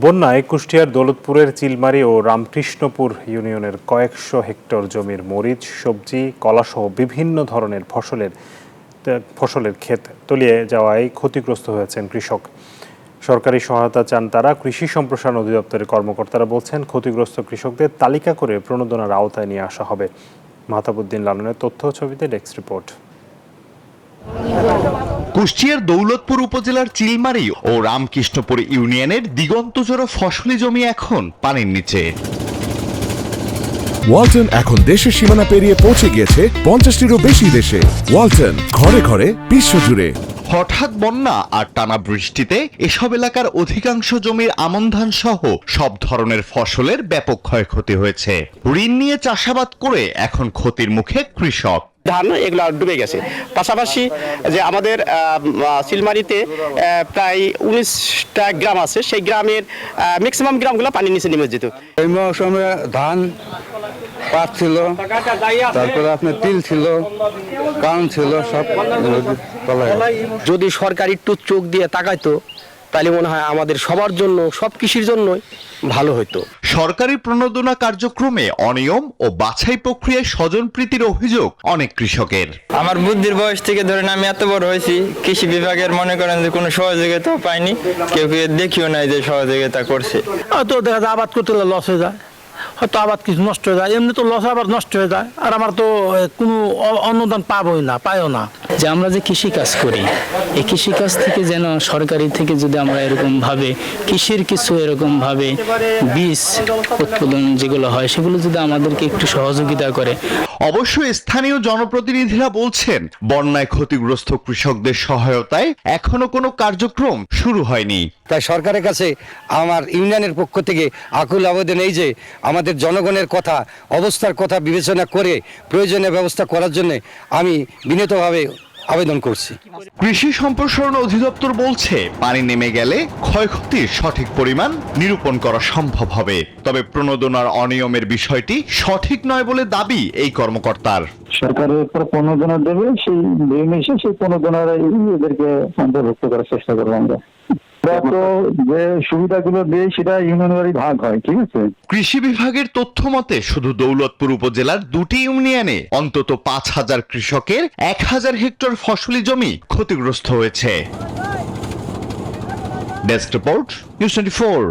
বন্যায় কুষ্টিয়ার দৌলতপুরের চিলমারী ও রামকৃষ্ণপুর ইউনিয়নের কয়েকশো হেক্টর জমির মরিচ, সবজি, কলাসহ বিভিন্ন ধরনের ফসলের ক্ষেত তলিয়ে যাওয়ায় ক্ষতিগ্রস্ত হয়েছেন কৃষক। সরকারি সহায়তা চান তারা। কৃষি সম্প্রসারণ অধিদপ্তরের কর্মকর্তারা বলছেন, ক্ষতিগ্রস্ত কৃষকদের তালিকা করে প্রণোদনার আওতায় নিয়ে আসা হবে। মাহতাবুদ্দিন লালনের তথ্য ছবিতে ডেস্ক রিপোর্ট। কুষ্টিয়ার দৌলতপুর উপজেলার চিলমারী ও রামকৃষ্ণপুর ইউনিয়নের দিগন্তজোড়া ফসলি জমি এখন পানির নিচে। ওয়ালটন এখন দেশের সীমানা পেরিয়ে পৌঁছে গিয়েছে 50টিরও বেশি দেশে। ওয়ালটন, ঘরে ঘরে বিশ্বজুড়ে। হঠাৎ বন্যা আর টানা বৃষ্টিতে এসব এলাকার অধিকাংশ জমির আমন ধান সহ সব ধরনের ফসলের ব্যাপক ক্ষয়ক্ষতি হয়েছে। ঋণ নিয়ে চাষাবাদ করে এখন ক্ষতির মুখে কৃষক। ধান এগুলো ডুবে গেছে। পাশাপাশি যে আমাদের চিলমারিতে প্রায় 19টা গ্রাম আছে, সেই গ্রামের ম্যাক্সিমাম গ্রামগুলো পানির নিচে নেমে যেত। এই মৌসুমে ধান, পাট ছিল, তারপরে আপনার তিল ছিল, কাউন ছিল, সব যদি সরকার একটু চোখ দিয়ে তাকাইতো তাহলে মনে হয় আমাদের সবার জন্য, সব কৃষির জন্যই ভালো হতো। সরকারি প্রণোদনা কার্যক্রমে অনিয়ম ও বাছাই প্রক্রিয়ায় স্বজনপ্রীতির অভিযোগ অনেক কৃষকের। আমার বুদ্ধির বয়স থেকে ধরেন আমি এত বড় হয়েছি, কৃষি বিভাগের মনে করেন যে কোনো সহযোগিতা পাইনি, কেউ দেখিও নাই যে সহযোগিতা করছে। তো দেখা যায় আবাদ করতে লস হয়ে যায়, হয়তো আবাদ কিছু নষ্ট হয়ে যায়, এমনি তো লস আবার নষ্ট হয়ে যায়, আর আমার তো কোনো অনুদান পাইও না। যে আমরা যে কৃষিকাজ করি, এই কৃষিকাজ থেকে যেন সরকারি থেকে যদি আমরা এরকম ভাবে কৃষির কিছু এরকম ভাবে বীজ উৎপাদন যেগুলো হয় সেগুলো যদি আমাদেরকে একটু সহযোগিতা করে। অবশ্য স্থানীয় জনপ্রতিনিধিরা বলছেন, বন্যায় ক্ষতিগ্রস্ত কৃষকদের সহায়তায় এখনো কোনো কার্যক্রম শুরু হয়নি। তাই সরকারের কাছে আমার ইউনিয়নের পক্ষ থেকে আকুল আবেদন এই যে আমাদের জনগণের কথা, অবস্থার কথা বিবেচনা করে প্রয়োজনীয় ব্যবস্থা করার জন্য আমি বিনীতভাবে আবেদন করছি। কৃষি সম্প্রসারণ অধিদপ্তর বলছে, পানি নেমে গেলে ক্ষয়ক্ষতির সঠিক পরিমাণ নিরূপণ করা সম্ভব হবে। তবে প্রণোদনার অনিয়মের বিষয়টি সঠিক নয় বলে দাবি এই কর্মকর্তার। সরকারের উপর প্রণোদনা দেবে, সেই নির্মিশে সেই প্রণোদনার এদেরকে অন্তর্ভুক্ত করার চেষ্টা করবো আমরা। তো যে সুবিধাগুলো দেয় সেটা ইউনিয়নেরই ভাগ হয়, ঠিক আছে। কৃষি বিভাগের তথ্য মতে শুধু দৌলতপুর উপজেলার 2টি ইউনিয়নে অন্তত 5,000 কৃষকের 1,000 হেক্টর ফসলি জমি ক্ষতিগ্রস্ত হয়েছে। Desk report, news 24।